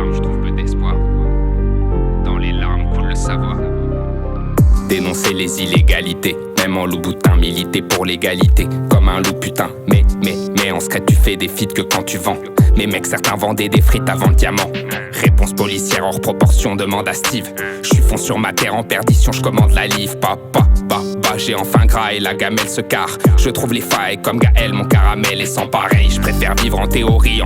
larmes, je trouve peu d'espoir. Dans les larmes coule le savoir. Dénoncer les illégalités, même en loup boutin, militer pour l'égalité, comme un loup putain. Mais en secret tu fais des feats que quand tu vends. Mais mec, certains vendaient des frites avant le diamant. Réponse policière hors proportion, demande à Steve. J'suis fond sur ma terre en perdition, j'commande la livre. J'ai enfin gras et la gamelle se carre. Je trouve les failles comme Gaël, mon caramel est sans pareil. J'préfère vivre en théorie,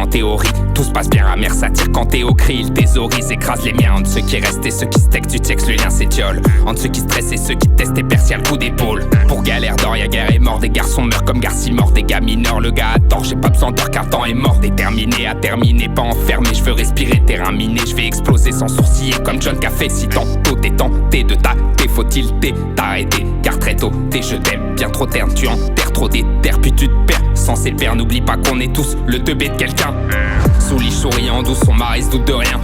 tout se passe bien. Amère satire quand Théo crie, il thésaurise, écrase les miens. Entre ceux qui restent et ceux qui se textent, tu textes, le lien s'étiole. Entre ceux qui stressent et ceux qui testent et percent, y'a le coup d'épaule. Pour galère d'or, y'a guerre et mort, des garçons meurent comme Garci mort, des gars mineurs. Le gars a tort, j'ai pas besoin d'heure car le temps est mort. Déterminé à terminer, pas enfermé, je veux respirer terrain miné. Je vais exploser sans sourciller comme John Café. Si tantôt t'es tenté de tâter, faut-il t'arrêter car très tôt t'es je t'aime, bien trop terne, tu enterres trop des terres, puis tu te perds. Sans le père, n'oublie pas qu'on est tous le teubé de quelqu'un. Souliche souriant, douce, son mari se doute de rien.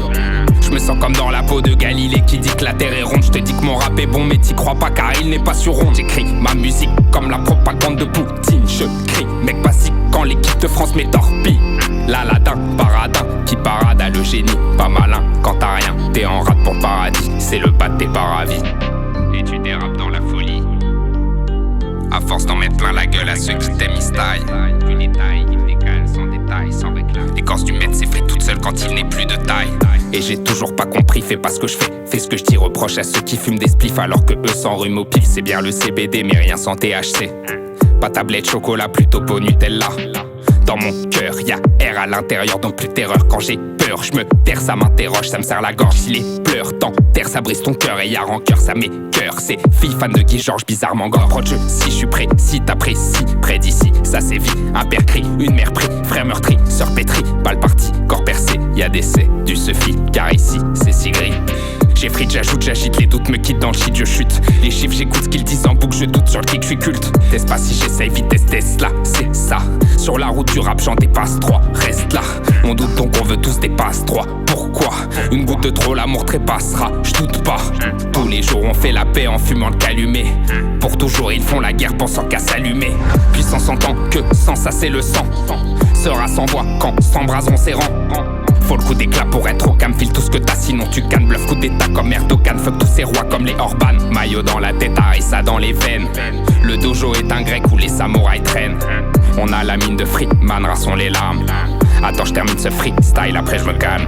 Je me sens comme dans la peau de Galilée qui dit que la terre est ronde. Je te dis que mon rap est bon, mais t'y crois pas car il n'est pas sur ronde. J'écris ma musique comme la propagande de Poutine. Je crie, mec basique quand l'équipe de France m'étorpille. L'Aladin, paradin, qui parade à le génie. Pas malin, quand t'as rien, t'es en rate pour le paradis. C'est le bas de tes paravis. Et tu dérapes dans la folie. À force d'en mettre plein la gueule à ceux qui t'aiment, ils se taillent. Plus les tailles, ils décalent sans détail, sans réclame. L'écorce du maître s'effraie toute seule quand il n'est plus de taille. Et j'ai toujours pas compris, fais pas ce que je fais ce que je dis, reproche à ceux qui fument des spliffs alors que eux s'enrhument au pif. C'est bien le CBD mais rien sans THC. Pas tablette chocolat, plutôt peau Nutella. Dans mon cœur, y'a air à l'intérieur, donc plus de terreur. Quand j'ai peur, je me terre, ça m'interroge, ça me serre la gorge. Si les pleurs t'enterrent, ça brise ton cœur et y'a rancœur, ça m'écœure. C'est fille fan de Guy Georges, bizarrement gore. Proche, si je suis prêt, si t'apprécies, près d'ici, ça c'est vie. Un père crie, une mère prie, frère meurtri, sœur pétrie, balle partie, corps percé, y'a décès, du suffit, car ici c'est si gris. J'ai frite, j'ajoute, j'agite, les doutes me quittent dans le shit, je chute. Les chiffres, j'écoute ce qu'ils disent en boucle, je doute sur le kick, je suis culte. Teste pas si j'essaye, vitesse Tesla, c'est ça. Sur la route du rap, j'en dépasse 3, reste là. On doute donc on veut tous dépasse 3. Pourquoi? Une goutte de trop, l'amour trépassera, je doute pas. Tous les jours on fait la paix en fumant le calumet. Pour toujours ils font la guerre pensant qu'à s'allumer. Puissance en tant que sans ça c'est le sang. Sera sans voix quand s'embraseront ses rangs. Faut le coup d'éclat pour être au calme, file tout ce que t'as sinon tu cannes. Bluff coup d'état comme Erdogan, fuck tous ces rois comme les Orban. Maillot dans la tête, harissa dans les veines. Le dojo est un grec où les samouraïs traînent. On a la mine de Freeman, rassons les larmes. Attends je termine ce freestyle, après je me calme.